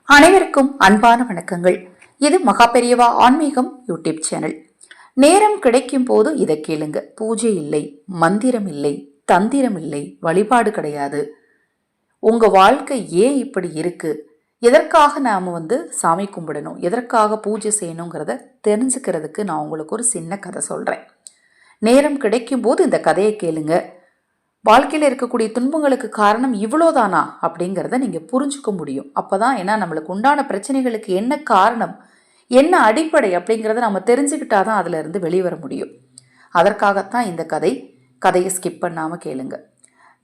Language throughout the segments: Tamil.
அனைவருக்கும் அன்பான வணக்கங்கள். இது மகாபெரியவா ஆன்மீகம் யூடியூப் சேனல். நேரம் கிடைக்கும் போது இதை கேளுங்க. பூஜை இல்லை, மந்திரம் இல்லை, தந்திரம் இல்லை, வழிபாடு கிடையாது. உங்க வாழ்க்கை ஏன் இப்படி இருக்கு, எதற்காக நாம சாமி கும்பிடணும், எதற்காக பூஜை செய்யணுங்கிறத தெரிஞ்சுக்கிறதுக்கு நான் உங்களுக்கு ஒரு சின்ன கதை சொல்றேன். நேரம் கிடைக்கும் போது இந்த கதையை கேளுங்க. வாழ்க்கையில் இருக்கக்கூடிய துன்பங்களுக்கு காரணம் இவ்வளோதானா அப்படிங்கிறத நீங்கள் புரிஞ்சுக்க முடியும். அப்போ தான் ஏன்னா நம்மளுக்கு உண்டான பிரச்சனைகளுக்கு என்ன காரணம், என்ன அடிப்படை அப்படிங்கிறத நம்ம தெரிஞ்சுக்கிட்டாதான் அதில் இருந்து வெளிவர முடியும். அதற்காகத்தான் இந்த கதையை ஸ்கிப் பண்ணாமல் கேளுங்க.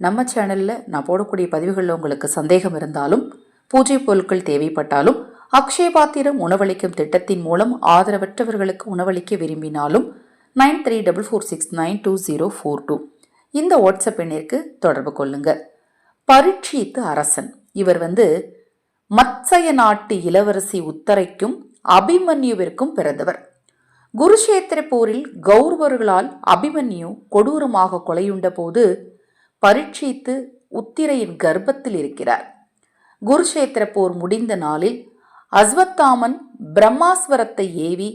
நம்ம சேனலில் நான் போடக்கூடிய பதிவுகளில் உங்களுக்கு சந்தேகம் இருந்தாலும், பூஜை பொருட்கள் தேவைப்பட்டாலும், அக்ஷய பாத்திரம் உணவளிக்கும் திட்டத்தின் மூலம் ஆதரவற்றவர்களுக்கு உணவளிக்க விரும்பினாலும் 9344692042 இந்த வாட்ஸ்அப் எண்ணிற்கு தொடர்பு கொள்ளுங்க. பரீட்சித்து அரசன் இவர் மத்சய நாட்டு இளவரசி உத்தரைக்கும் அபிமன்யுவிற்கும் பிறந்தவர். குருஷேத்திர போரில் கௌரவர்களால் அபிமன்யு கொடூரமாக கொலையுண்ட போது பரீட்சித்து உத்திரையின் கர்ப்பத்தில் இருக்கிறார். குருஷேத்திர போர் முடிந்த நாளில் அஸ்வத்தாமன் பிரம்மாஸ்வரத்தை ஏவி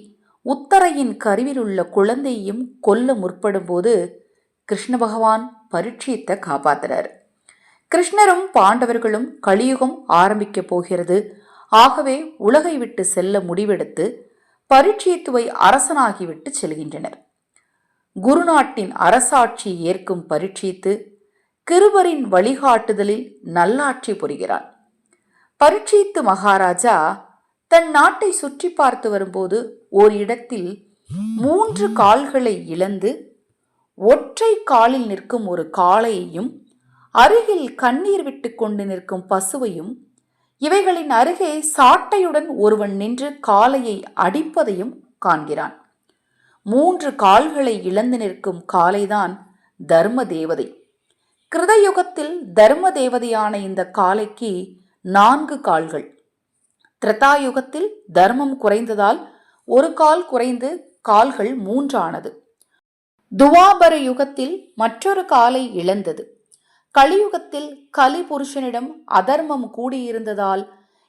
உத்தரையின் கருவில் உள்ள குழந்தையையும் கொல்ல முற்படும் போது கிருஷ்ண பகவான் பரீட்சித்தை காப்பாத்துறாரு. கிருஷ்ணரும் பாண்டவர்களும் கலியுகம் ஆரம்பிக்க போகிறது, ஆகவே உலகை விட்டு செல்ல முடிவெடுத்து பரீட்சித்துவை அரசனாகிவிட்டு செல்கின்றனர். குருநாட்டின் அரசாட்சி ஏற்கும் பரீட்சித்து கிருபரின் வழிகாட்டுதலில் நல்லாட்சி புரிகிறான். பரீட்சித்து மகாராஜா தன் நாட்டை சுற்றி பார்த்து வரும்போது ஓர் இடத்தில் 3 கால்களை இழந்து ஒற்றை காலில் நிற்கும் ஒரு காளையையும் அருகில் கண்ணீர் விட்டு கொண்டு நிற்கும் பசுவையும், இவைகளின் அருகே சாட்டையுடன் ஒருவன் நின்று காளையை அடிப்பதையும் காண்கிறான். 3 கால்களை இழந்து நிற்கும் காளைதான் தர்ம தேவதை. கிருதயுகத்தில் தர்ம தேவதையான இந்த காளைக்கு 4 கால்கள். திரேதாயுகத்தில் தர்மம் குறைந்ததால் ஒரு கால் குறைந்து கால்கள் 3 ஆனது. துவாபர யுகத்தில் மற்றொரு காலை இழந்தது. கலியுகத்தில் கலி புருஷனிடம் அதர்மம் கூடியிருந்ததால்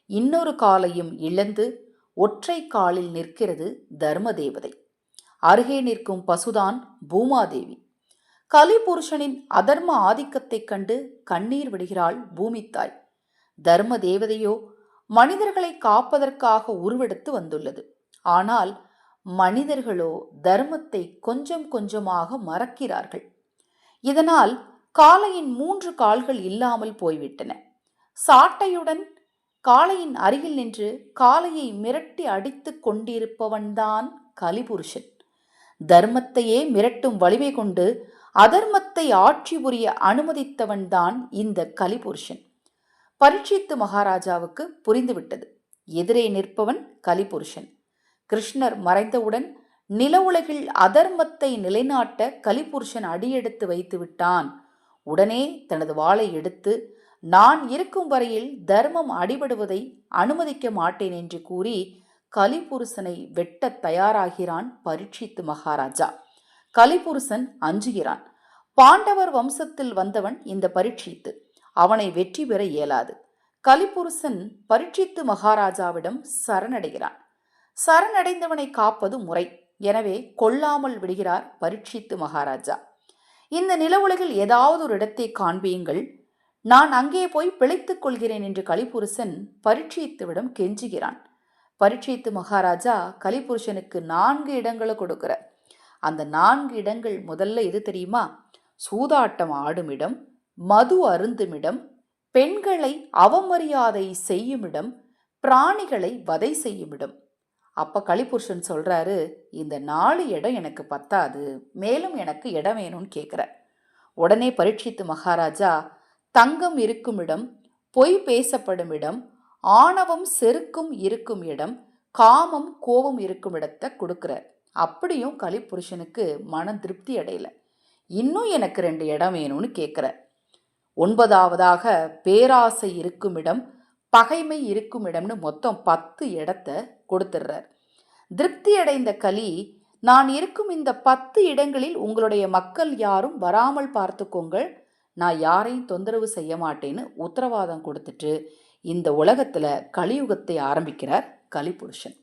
இன்னொரு காலையும் இழந்து ஒற்றை காலில் நிற்கிறது தர்ம தேவதை. அருகே நிற்கும் பசுதான் பூமாதேவி. கலி புருஷனின் அதர்ம ஆதிக்கத்தைக் கண்டு கண்ணீர் விடுகிறாள் பூமித்தாய். தர்ம தேவதையோ மனிதர்களை காப்பதற்காக உருவெடுத்து வந்துள்ளது. ஆனால் மனிதர்களோ தர்மத்தை கொஞ்சம் கொஞ்சமாக மறக்கிறார்கள். இதனால் காளையின் 3 கால்கள் இல்லாமல் போய்விட்டன. சாட்டையுடன் காளையின் அருகில் நின்று காளையை மிரட்டி அடித்து கொண்டிருப்பவன்தான் கலிபுருஷன். தர்மத்தையே மிரட்டும் வலிமை கொண்டு அதர்மத்தை ஆட்சி புரிய அனுமதித்தவன்தான் இந்த கலிபுருஷன். பரீட்சித்து மகாராஜாவுக்கு புரிந்துவிட்டது, எதிரே நிற்பவன் கலிபுருஷன். கிருஷ்ணர் மறைந்தவுடன் நில உலகில் அதர்மத்தை நிலைநாட்ட கலிபுருஷன் அடியெடுத்து வைத்து விட்டான். உடனே தனது வாளை எடுத்து, நான் இருக்கும் வரையில் தர்மம் அடிபடுவதை அனுமதிக்க மாட்டேன் என்று கூறி கலிபுருஷனை வெட்ட தயாராகிறான் பரீட்சித்து மகாராஜா. கலிபுருஷன் அஞ்சுகிறான். பாண்டவர் வம்சத்தில் வந்தவன் இந்த பரீட்சித்து. அவனை வெற்றி பெற இயலாது. கலிபுருஷன் பரீட்சித்து மகாராஜாவிடம் சரணடைகிறான். சரணடைந்தவனை காப்பது முறை, எனவே கொல்லாமல் விடுகிறார் பரீட்சித்து மகாராஜா. இந்த நில உலகில் ஏதாவது ஒரு இடத்தை காண்பியுங்கள், நான் அங்கே போய் பிழைத்துக் கொள்கிறேன் என்று கலிபுருஷன் பரீட்சித்துவிடம் கெஞ்சுகிறான். பரீட்சித்து மகாராஜா கலிபுருஷனுக்கு 4 இடங்களை கொடுக்கிறார். அந்த 4 இடங்கள் முதல்ல எது தெரியுமா? சூதாட்டம் ஆடுமிடம், மது அருந்துமிடம், பெண்களை அவமரியாதை செய்யுமிடம், பிராணிகளை வதை செய்யுமிடம். அப்போ கலிபுருஷன் சொல்கிறாரு, இந்த 4 இடம் எனக்கு பத்தாது, மேலும் எனக்கு இடம் வேணும்னு கேட்குறார். உடனே பரீட்சித்து மகாராஜா தங்கம் இருக்கும் இடம், பொய் பேசப்படும் இடம், ஆணவம் செருக்கும் இருக்கும் இடம், காமம் கோபம் இருக்கும் இடத்தை கொடுக்குறார். அப்படியும் கலிபுருஷனுக்கு மனம் திருப்தி அடையலை. இன்னும் எனக்கு 2 இடம் வேணும்னு கேட்குறார். 9வதாக பேராசை இருக்கும் இடம், பகைமை இருக்கும் இடம்னு மொத்தம் 10 இடத்தை கொடுத்துடுறார். திருப்தி அடைந்த கலி, நான் இருக்கும் இந்த 10 இடங்களில் உங்களுடைய மக்கள் யாரும் வராமல் பார்த்துக்கோங்கள், நான் யாரையும் தொந்தரவு செய்ய மாட்டேன்னு உத்தரவாதம் கொடுத்துட்டு இந்த உலகத்தில் கலியுகத்தை ஆரம்பிக்கிறார் கலிபுருஷன்.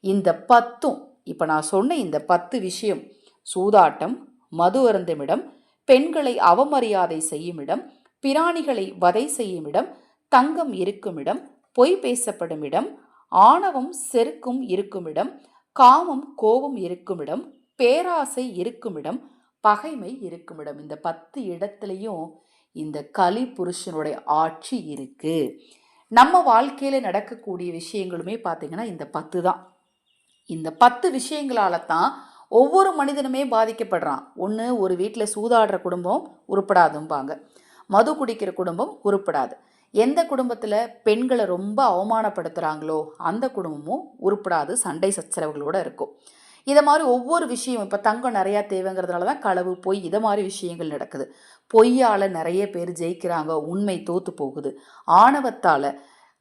இந்த 10ம் இப்போ நான் சொன்ன இந்த 10 விஷயம், சூதாட்டம், மது அருந்தும் இடம், பெண்களை அவமரியாதை செய்யும் இடம், பிராணிகளை வதை செய்யும் இடம், தங்கம் இருக்கும் இடம், பொய் பேசப்படும் இடம், ஆணவம் செருக்கும் இருக்கும் இடம், காமம் கோபம் இருக்கும் இடம், பேராசை இருக்கும் இடம், பகைமை இருக்கும் இடம். இந்த 10 இடத்துலையும் இந்த கலி புருஷனுடைய ஆட்சி இருக்கு. நம்ம வாழ்க்கையில நடக்கக்கூடிய விஷயங்களுமே பார்த்தீங்கன்னா இந்த 10 தான். இந்த 10 விஷயங்களால தான் ஒவ்வொரு மனிதனுமே பாதிக்கப்படுறான். ஒன்று, ஒரு வீட்டில் சூதாடுற குடும்பம் உருப்படாதும்பாங்க, மது குடிக்கிற குடும்பம் உருப்படாது. எந்த குடும்பத்தில் பெண்களை ரொம்ப அவமானப்படுத்துகிறாங்களோ அந்த குடும்பமும் உருப்படாது, சண்டை சச்சரவுகளோடு இருக்கும். இதை மாதிரி ஒவ்வொரு விஷயம், இப்போ தங்கம் நிறையா தேவைங்கிறதுனால தான் களவு, பொய், இதை மாதிரி விஷயங்கள் நடக்குது. பொய்யால் நிறைய பேர் ஜெயிக்கிறாங்க, உண்மை தோற்று போகுது. ஆணவத்தால்,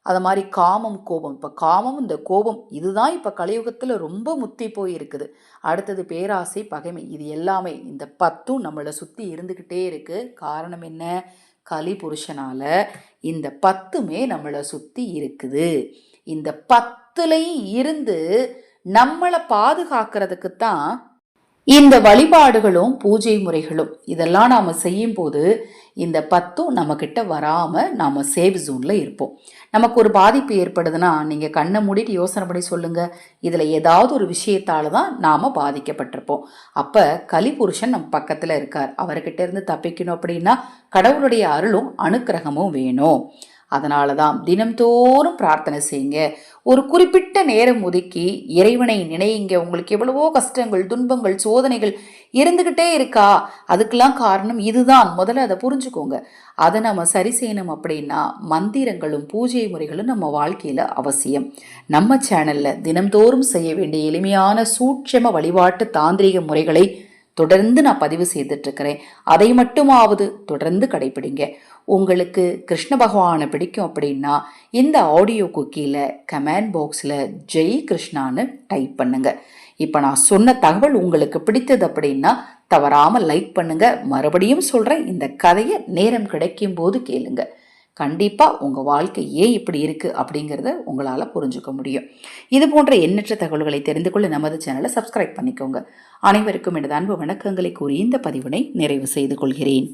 அது மாதிரி காமம் கோபம், இப்போ காமம் இந்த கோபம் இதுதான் இப்போ கலியுகத்தில் ரொம்ப முத்தி போய் இருக்குது. அடுத்தது பேராசை பகைமை, இது எல்லாமே இந்த 10ம் நம்மளை சுற்றி இருந்துக்கிட்டே இருக்குது. காரணம் என்ன? கலி புருஷனால் இந்த 10மே நம்மளை சுற்றி இருக்குது. இந்த 10லையும் இருந்து நம்மளை பாதுகாக்கிறதுக்கு தான் இந்த வழிபாடுகளும் பூஜை முறைகளும். இதெல்லாம் நாம் செய்யும்போது இந்த 10ம் நம்மக்கிட்ட வராமல் நாம் சேஃப் ஜோனில் இருப்போம். நமக்கு ஒரு பாதிப்பு ஏற்படுதுன்னா நீங்கள் கண்ணை மூடிட்டு யோசனை பண்ணி சொல்லுங்கள், இதில் ஏதாவது ஒரு விஷயத்தால் தான் நாம் பாதிக்கப்பட்டிருப்போம். அப்போ கலிபுருஷன் நம்ம பக்கத்தில் இருக்கார். அவர்கிட்ட இருந்து தப்பிக்கணும் அப்படின்னா கடவுளுடைய அருளும் அனுக்கிரகமும் வேணும். அதனால தான் தினம்தோறும் பிரார்த்தனை செய்யுங்க. ஒரு குறிப்பிட்ட நேரம் ஒதுக்கி இறைவனை நினையுங்க. உங்களுக்கு எவ்வளவோ கஷ்டங்கள், துன்பங்கள், சோதனைகள் இருந்துக்கிட்டே இருக்கா? அதுக்கெல்லாம் காரணம் இதுதான். முதல்ல அதை புரிஞ்சுக்கோங்க. அதை நம்ம சரி செய்யணும் அப்படின்னா மந்திரங்களும் பூஜை முறைகளும் நம்ம வாழ்க்கையில் அவசியம். நம்ம சேனலில் தினம்தோறும் செய்ய வேண்டிய எளிமையான சூட்சம வழிபாட்டு தாந்திரிக முறைகளை தொடர்ந்து நான் பதிவு செய்துட்ருக்கிறேன். அதை மட்டுமாவது தொடர்ந்து கடைப்பிடிங்க. உங்களுக்கு கிருஷ்ண பகவானை பிடிக்கும் அப்படின்னா இந்த ஆடியோக்கு கீழே கமெண்ட் பாக்ஸில் ஜெய் கிருஷ்ணான்னு டைப் பண்ணுங்க. இப்போ நான் சொன்ன தகவல் உங்களுக்கு பிடித்தது அப்படின்னா தவறாமல் லைக் பண்ணுங்க. மறுபடியும் சொல்கிறேன், இந்த கதையை நேரம் கிடைக்கும் போது கேளுங்க. கண்டிப்பாக உங்கள் வாழ்க்கை ஏன் இப்படி இருக்குது அப்படிங்கிறத உங்களால் புரிஞ்சுக்க முடியும். இது போன்ற எண்ணற்ற தகவல்களை தெரிந்து கொள்ள நமது சேனலை சப்ஸ்கிரைப் பண்ணிக்கோங்க. அனைவருக்கும் எனது அன்பு வணக்கங்களை கூறி இந்த பதிவினை நிறைவு செய்து கொள்கிறேன்.